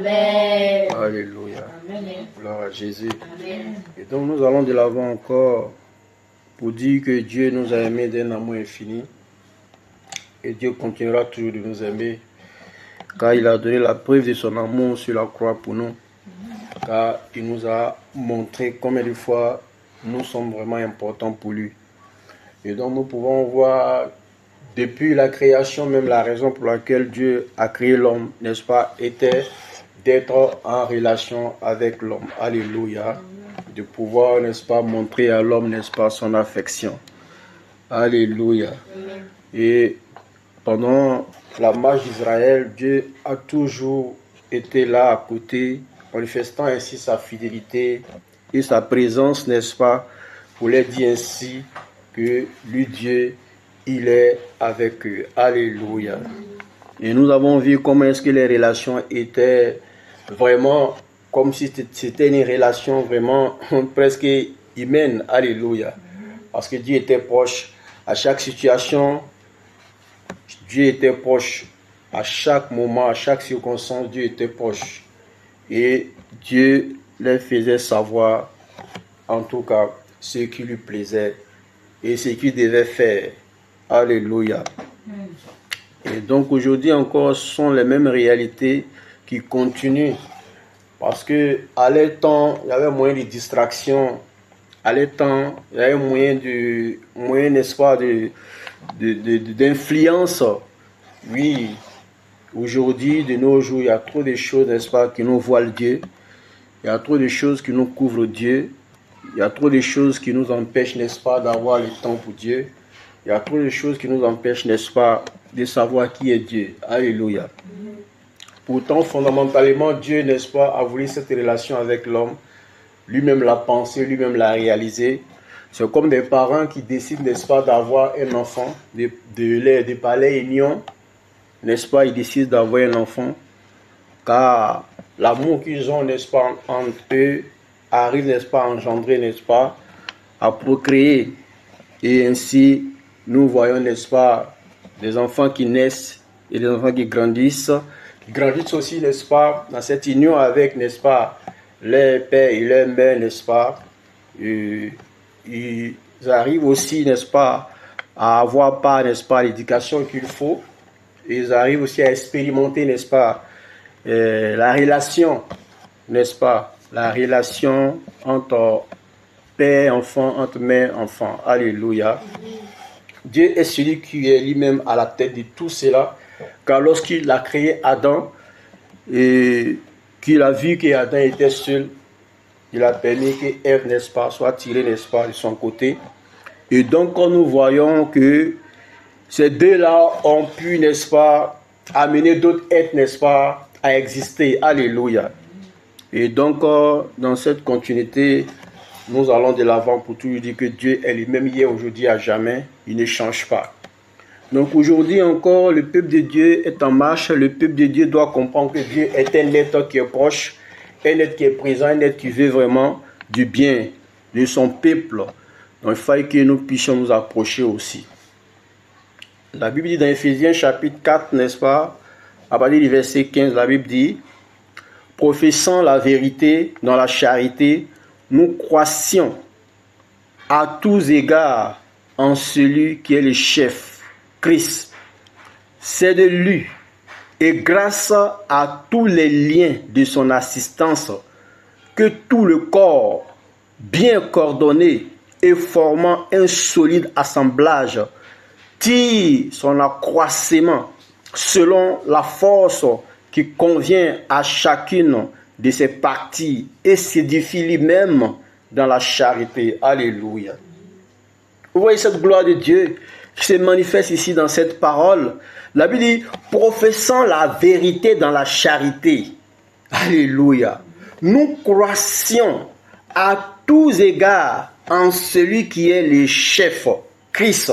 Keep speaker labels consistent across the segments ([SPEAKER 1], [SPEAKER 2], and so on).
[SPEAKER 1] Amen.
[SPEAKER 2] Alléluia.
[SPEAKER 1] Amen.
[SPEAKER 2] Gloire à Jésus.
[SPEAKER 1] Amen.
[SPEAKER 2] Et donc nous allons de l'avant encore pour dire que Dieu nous a aimés d'un amour infini. Et Dieu continuera toujours de nous aimer, car il a donné la preuve de son amour sur la croix pour nous. Car il nous a montré combien de fois nous sommes vraiment importants pour lui. Et donc nous pouvons voir depuis la création, même la raison pour laquelle Dieu a créé l'homme, n'est-ce pas, était d'être en relation avec l'homme. Alléluia. De pouvoir, n'est-ce pas, montrer à l'homme, n'est-ce pas, son affection. Alléluia. Et pendant la marche d'Israël, Dieu a toujours été là à côté, manifestant ainsi sa fidélité et sa présence, n'est-ce pas, pour leur dire ainsi que lui, Dieu, il est avec eux. Alléluia. Et nous avons vu comment est-ce que les relations étaient vraiment comme si c'était une relation vraiment presque humaine. Alléluia. Parce que Dieu était proche à chaque situation. Dieu était proche à chaque moment, à chaque circonstance. Dieu était proche. Et Dieu leur faisait savoir, en tout cas, ce qui lui plaisait et ce qu'il devait faire. Alléluia. Et donc aujourd'hui encore, ce sont les mêmes réalités qui continuent. Parce que à leur temps, il y avait moyen de distraction. À leur temps, il y avait moyen, n'est-ce pas, d'influence. Oui, aujourd'hui, de nos jours, il y a trop de choses, n'est-ce pas, qui nous voilent Dieu. Il y a trop de choses qui nous couvrent Dieu. Il y a trop de choses qui nous empêchent, n'est-ce pas, d'avoir le temps pour Dieu. Il y a trop de choses qui nous empêchent, n'est-ce pas, de savoir qui est Dieu. Alléluia. Pourtant, fondamentalement, Dieu, n'est-ce pas, a voulu cette relation avec l'homme. Lui-même l'a pensé, lui-même l'a réalisé. C'est comme des parents qui décident, n'est-ce pas, d'avoir un enfant, de parler union, n'est-ce pas, ils décident d'avoir un enfant. Car l'amour qu'ils ont, n'est-ce pas, entre eux, arrive, n'est-ce pas, à engendrer, n'est-ce pas, à procréer. Et ainsi, nous voyons, n'est-ce pas, des enfants qui naissent et des enfants qui grandissent aussi, n'est-ce pas, dans cette union avec, n'est-ce pas, leur père et leur mère, n'est-ce pas. Et ils arrivent aussi, n'est-ce pas, à avoir part, n'est-ce pas, l'éducation qu'il faut. Et ils arrivent aussi à expérimenter, n'est-ce pas, la relation, n'est-ce pas, la relation entre père, enfant, entre mère, enfant. Alléluia. Dieu est celui qui est lui-même à la tête de tout cela. Car lorsqu'il a créé Adam et qu'il a vu qu'Adam était seul, il a permis qu'Ève, n'est-ce pas, soit tirée, n'est-ce pas, de son côté. Et donc, quand nous voyons que ces deux-là ont pu, n'est-ce pas, amener d'autres êtres, n'est-ce pas, à exister. Alléluia. Et donc, dans cette continuité, nous allons de l'avant pour toujours dire que Dieu est lui-même hier, aujourd'hui, à jamais. Il ne change pas. Donc aujourd'hui encore, le peuple de Dieu est en marche. Le peuple de Dieu doit comprendre que Dieu est un être qui est proche, un être qui est présent, un être qui veut vraiment du bien de son peuple. Donc il faut que nous puissions nous approcher aussi. La Bible dit dans Éphésiens chapitre 4, n'est-ce pas, à partir du verset 15, la Bible dit « Professant la vérité dans la charité, nous croissions à tous égards en celui qui est le chef, Christ. C'est de lui et grâce à tous les liens de son assistance que tout le corps, bien coordonné et formant un solide assemblage, tire son accroissement selon la force qui convient à chacune de ses parties et s'édifie lui-même dans la charité. Alléluia. Vous voyez cette gloire de Dieu qui se manifeste ici dans cette parole. La Bible dit, professant la vérité dans la charité. Alléluia. Nous croissions à tous égards en celui qui est le chef, Christ.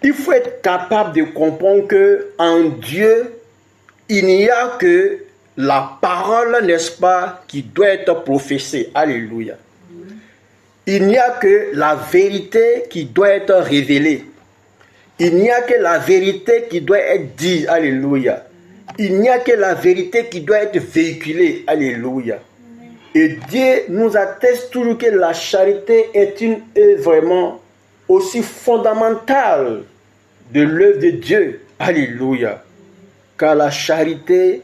[SPEAKER 2] Il faut être capable de comprendre que en Dieu, il n'y a que la parole, n'est-ce pas, qui doit être professée. Alléluia. Il n'y a que la vérité qui doit être révélée. Il n'y a que la vérité qui doit être dite. Alléluia. Il n'y a que la vérité qui doit être véhiculée. Alléluia. Et Dieu nous atteste toujours que la charité est une œuvre vraiment aussi fondamentale de l'œuvre de Dieu. Alléluia. Car la charité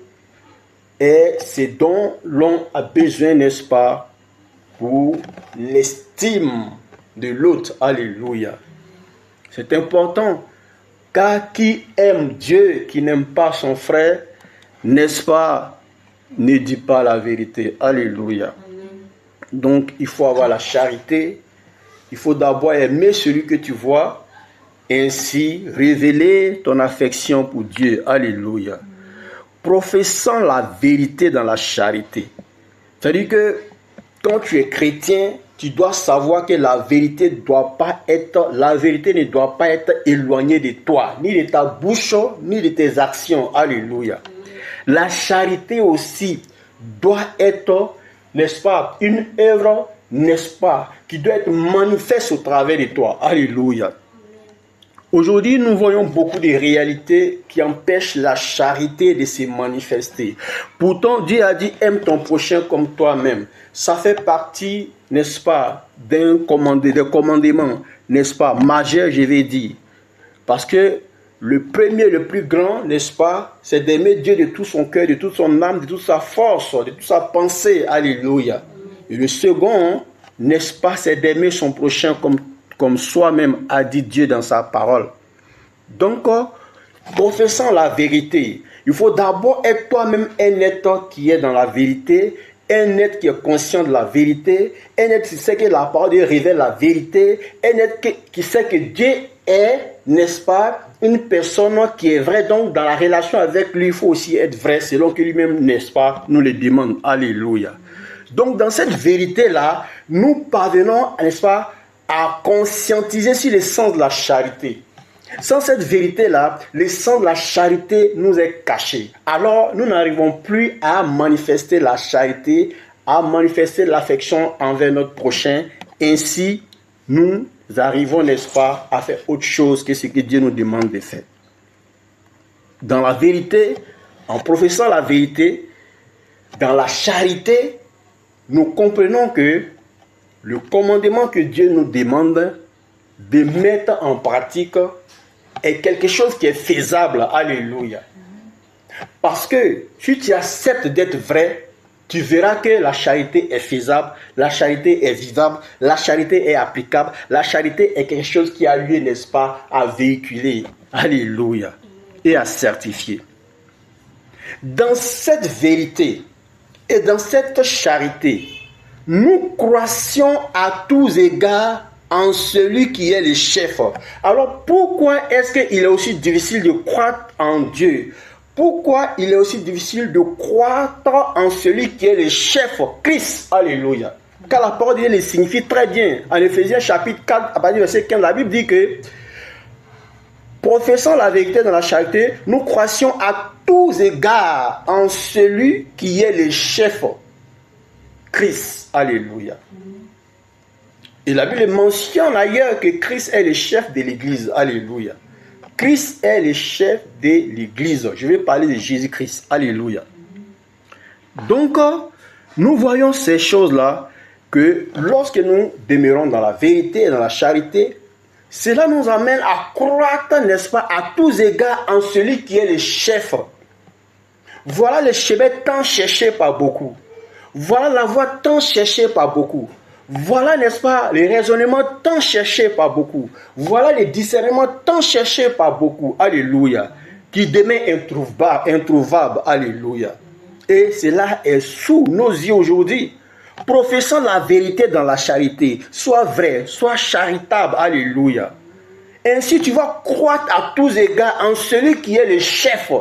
[SPEAKER 2] est ce dont l'on a besoin, n'est-ce pas, pour l'estime de l'autre. Alléluia. C'est important. Car qui aime Dieu, qui n'aime pas son frère, n'est-ce pas, ne dit pas la vérité. Alléluia. Donc, il faut avoir la charité. Il faut d'abord aimer celui que tu vois. Ainsi, révéler ton affection pour Dieu. Alléluia. Professant la vérité dans la charité. C'est-à-dire que quand tu es chrétien, tu dois savoir que la vérité ne doit pas être éloignée de toi, ni de ta bouche, ni de tes actions. Alléluia. La charité aussi doit être, n'est-ce pas, une œuvre, n'est-ce pas, qui doit être manifeste au travers de toi. Alléluia. Aujourd'hui, nous voyons beaucoup de réalités qui empêchent la charité de se manifester. Pourtant, Dieu a dit, aime ton prochain comme toi-même. Ça fait partie, n'est-ce pas, des commandements, n'est-ce pas, majeur, je vais dire. Parce que le premier, le plus grand, n'est-ce pas, c'est d'aimer Dieu de tout son cœur, de toute son âme, de toute sa force, de toute sa pensée. Alléluia. Et le second, n'est-ce pas, c'est d'aimer son prochain comme soi-même, a dit Dieu dans sa parole. Donc, professant la vérité, il faut d'abord être toi-même un être qui est dans la vérité, un être qui est conscient de la vérité, un être qui sait que la parole de Dieu révèle la vérité, un être qui sait que Dieu est, n'est-ce pas, une personne qui est vraie. Donc, dans la relation avec lui, il faut aussi être vrai, selon que lui-même, n'est-ce pas, nous le demande. Alléluia. Donc, dans cette vérité-là, nous parvenons, n'est-ce pas, à conscientiser sur le sens de la charité. Sans cette vérité-là, le sens de la charité nous est caché. Alors, nous n'arrivons plus à manifester la charité, à manifester l'affection envers notre prochain. Ainsi, nous arrivons, n'est-ce pas, à faire autre chose que ce que Dieu nous demande de faire. Dans la vérité, en professant la vérité, dans la charité, nous comprenons que le commandement que Dieu nous demande de mettre en pratique est quelque chose qui est faisable. Alléluia. Parce que si tu acceptes d'être vrai, tu verras que la charité est faisable, la charité est vivable, la charité est applicable, la charité est quelque chose qui a lieu, n'est-ce pas, à véhiculer. Alléluia. Et à certifier. Dans cette vérité et dans cette charité, nous croissions à tous égards en celui qui est le chef. Alors pourquoi est-ce qu'il est aussi difficile de croître en Dieu? Pourquoi il est aussi difficile de croître en celui qui est le chef, Christ? Alléluia. Car la parole de Dieu le signifie très bien. En Éphésiens chapitre 4, à partir du verset 15, la Bible dit que professant la vérité dans la charité, nous croissions à tous égards en celui qui est le chef, Christ. Alléluia. Et la Bible mentionne ailleurs que Christ est le chef de l'Église. Alléluia. Christ est le chef de l'Église. Je vais parler de Jésus-Christ. Alléluia. Donc, nous voyons ces choses-là que lorsque nous demeurons dans la vérité et dans la charité, cela nous amène à croître, n'est-ce pas, à tous égards en celui qui est le chef. Voilà le chemin tant cherché par beaucoup. Voilà la voie tant cherchée par beaucoup. Voilà, n'est-ce pas, les raisonnements tant cherchés par beaucoup. Voilà les discernements tant cherchés par beaucoup. Alléluia. Qui demeurent introuvables. Alléluia. Et cela est sous nos yeux aujourd'hui. Professant la vérité dans la charité. Sois vrai, sois charitable. Alléluia. Ainsi, tu vas croître à tous égards en celui qui est le chef.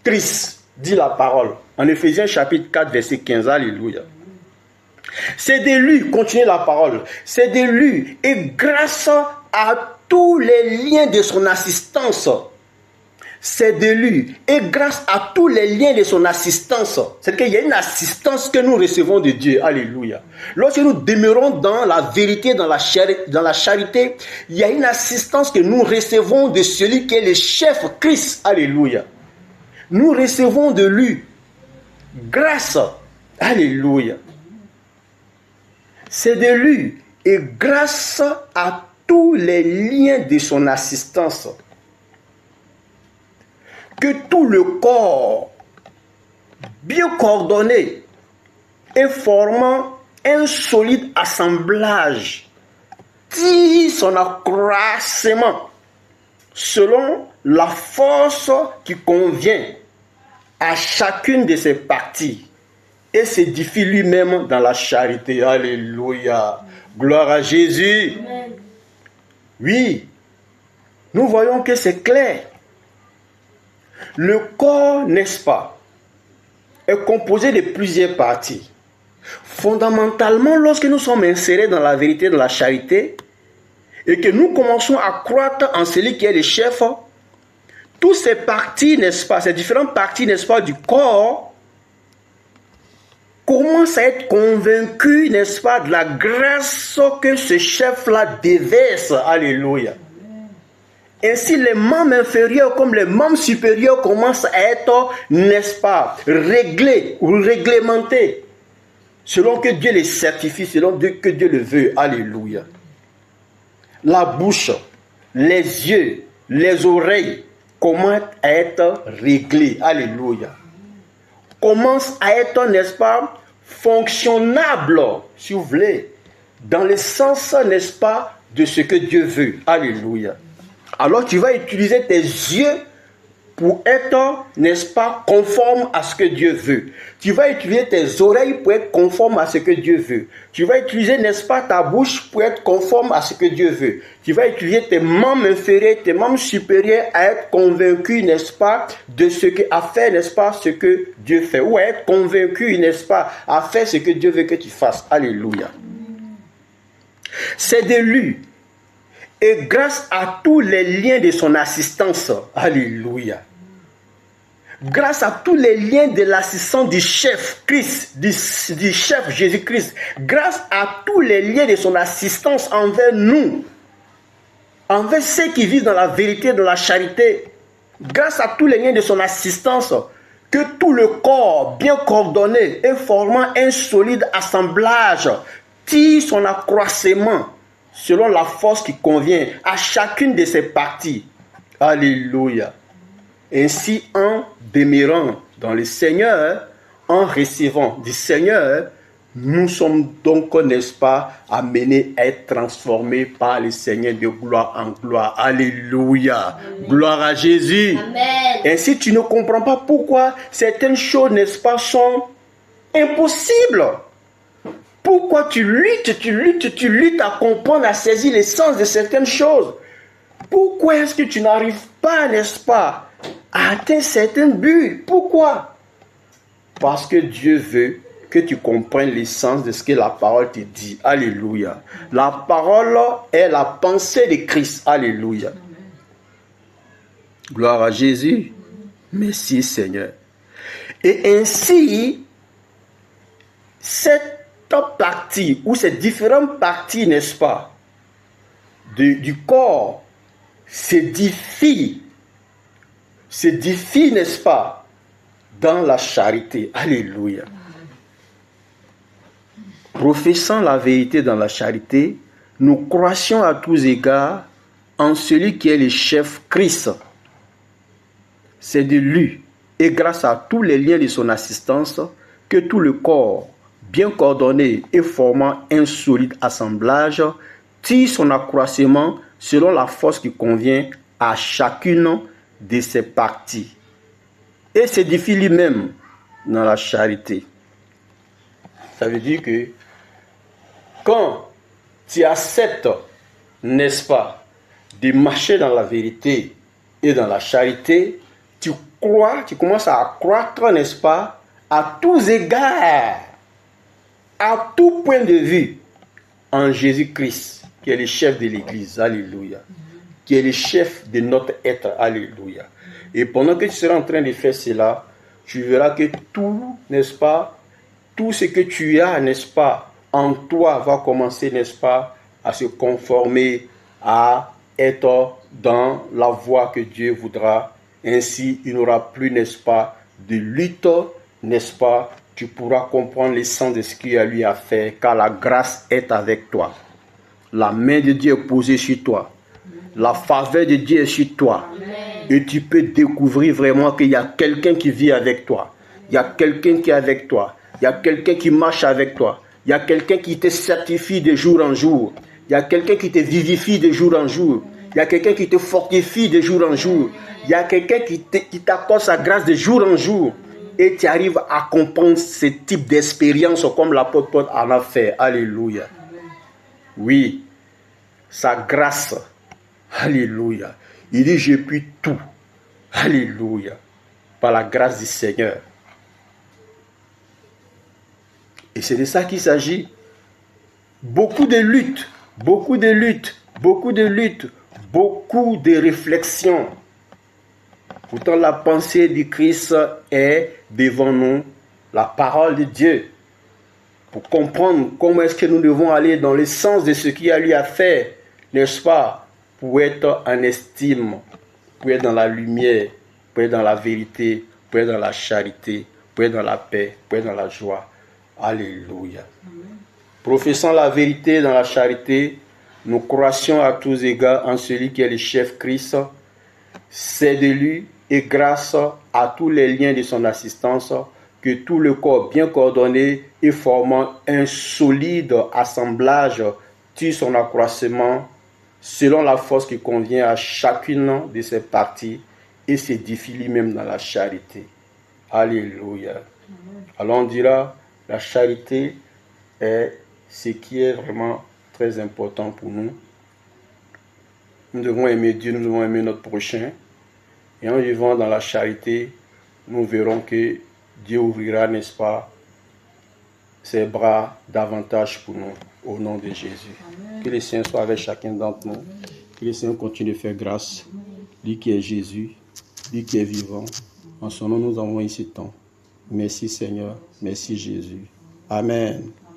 [SPEAKER 2] Christ, dit la parole. En Éphésiens chapitre 4, verset 15. Alléluia. C'est de lui, continuez la parole, c'est de lui, et grâce à tous les liens de son assistance, c'est de lui, et grâce à tous les liens de son assistance, c'est qu'il y a une assistance que nous recevons de Dieu, alléluia. Lorsque nous demeurons dans la vérité, dans la charité, il y a une assistance que nous recevons de celui qui est le chef, Christ, alléluia. nous recevons de lui grâce. Alléluia. C'est de lui et grâce à tous les liens de son assistance que tout le corps, bien coordonné et formant un solide assemblage, tire son accroissement selon la force qui convient à chacune de ses parties et s'édifie lui-même dans la charité. Alléluia. Gloire à Jésus. Amen. Oui, nous voyons que c'est clair. Le corps, n'est-ce pas, est composé de plusieurs parties. Fondamentalement, lorsque nous sommes insérés dans la vérité de la charité et que nous commençons à croître en celui qui est le chef, toutes ces parties, n'est-ce pas, ces différentes parties, n'est-ce pas, du corps commencent à être convaincus, n'est-ce pas, de la grâce que ce chef-là déverse. Alléluia. Ainsi, les membres inférieurs comme les membres supérieurs commencent à être, n'est-ce pas, réglés ou réglementés selon que Dieu les certifie, selon que Dieu le veut. Alléluia. La bouche, les yeux, les oreilles commencent à être réglés. Alléluia. Commencent à être, n'est-ce pas, fonctionnables, si vous voulez, dans le sens, n'est-ce pas, de ce que Dieu veut. Alléluia. Alors tu vas utiliser tes yeux pour être, n'est-ce pas, conforme à ce que Dieu veut. Tu vas utiliser tes oreilles pour être conforme à ce que Dieu veut. Tu vas utiliser, n'est-ce pas, ta bouche pour être conforme à ce que Dieu veut. Tu vas utiliser tes membres inférieurs, tes membres supérieurs à être convaincus, n'est-ce pas, de ce que, à faire, n'est-ce pas, ce que Dieu fait. Ou à être convaincu, n'est-ce pas, à faire ce que Dieu veut que tu fasses. Alléluia. C'est de lui. Et grâce à tous les liens de son assistance, alléluia, grâce à tous les liens de l'assistance du chef Christ, du chef Jésus-Christ, grâce à tous les liens de son assistance envers nous, envers ceux qui vivent dans la vérité, dans la charité, grâce à tous les liens de son assistance, que tout le corps bien coordonné et formant un solide assemblage tire son accroissement selon la force qui convient à chacune de ses parties. Alléluia. Ainsi, en demeurant dans le Seigneur, en recevant du Seigneur, nous sommes donc, n'est-ce pas, amenés à être transformés par le Seigneur de gloire en gloire. Alléluia. Amen. Gloire à Jésus. Amen. Ainsi, tu ne comprends pas pourquoi certaines choses, n'est-ce pas, sont impossibles. Pourquoi tu luttes à comprendre, à saisir l'essence de certaines choses? Pourquoi est-ce que tu n'arrives pas, n'est-ce pas, à atteindre certains buts? Pourquoi? Parce que Dieu veut que tu comprennes l'essence de ce que la parole te dit. Alléluia. La parole est la pensée de Christ. Alléluia. Gloire à Jésus. Merci Seigneur. Et ainsi, cette partie ou ces différentes parties, n'est-ce pas, du corps s'édifient, n'est-ce pas, dans la charité. Alléluia. Professant la vérité dans la charité, nous croissions à tous égards en celui qui est le chef Christ. C'est de lui et grâce à tous les liens de son assistance que tout le corps, bien coordonné et formant un solide assemblage, tire son accroissement selon la force qui convient à chacune de ses parties et s'édifie lui-même dans la charité. Ça veut dire que quand tu acceptes, n'est-ce pas, de marcher dans la vérité et dans la charité, tu crois, tu commences à croître, n'est-ce pas, à tous égards, à tout point de vue, en Jésus-Christ, qui est le chef de l'Église, alléluia, qui est le chef de notre être, alléluia. Et pendant que tu seras en train de faire cela, tu verras que tout, n'est-ce pas, tout ce que tu as, n'est-ce pas, en toi va commencer, n'est-ce pas, à se conformer, à être dans la voie que Dieu voudra Ainsi, il n'y aura plus, n'est-ce pas, de lutte, n'est-ce pas? Tu pourras comprendre l'essence de ce qu'il a lui à faire, car la grâce est avec toi. La main de Dieu est posée sur toi. La faveur de Dieu est sur toi. Et tu peux découvrir vraiment qu'il y a quelqu'un qui vit avec toi. Il y a quelqu'un qui est avec toi. Il y a quelqu'un qui marche avec toi. Il y a quelqu'un qui te certifie de jour en jour. Il y a quelqu'un qui te vivifie de jour en jour. Il y a quelqu'un qui te fortifie de jour en jour. Il y a quelqu'un qui t'accorde sa grâce de jour en jour. Et tu arrives à comprendre ce type d'expérience comme l'apôtre Paul en a fait. Alléluia. Oui, sa grâce. Alléluia. Il dit, je puis tout. Alléluia. Par la grâce du Seigneur. Et c'est de ça qu'il s'agit. Beaucoup de luttes, beaucoup de luttes, beaucoup de luttes, beaucoup de réflexions. Pourtant, la pensée du Christ est devant nous, la parole de Dieu. Pour comprendre comment est-ce que nous devons aller dans le sens de ce qu'il a lui à faire, n'est-ce pas? Pour être en estime, pour être dans la lumière, pour être dans la vérité, pour être dans la charité, pour être dans la paix, pour être dans la joie. Alléluia. Amen. Professant la vérité dans la charité, nous croissions à tous égards en celui qui est le chef Christ. C'est de lui et grâce à tous les liens de son assistance que tout le corps bien coordonné et formant un solide assemblage tire son accroissement selon la force qui convient à chacune de ses parties et s'édifie lui-même dans la charité. Alléluia. Alors on dira, la charité est ce qui est vraiment très important pour nous. Nous devons aimer Dieu, nous devons aimer notre prochain. Et en vivant dans la charité, nous verrons que Dieu ouvrira, n'est-ce pas, ses bras davantage pour nous, au nom de Jésus. Amen. Que le Seigneur soit avec chacun d'entre nous. Que le Seigneur continue de faire grâce. Lui qui est Jésus, lui qui est vivant. En son nom, nous avons ici tant. Merci Seigneur, merci Jésus. Amen.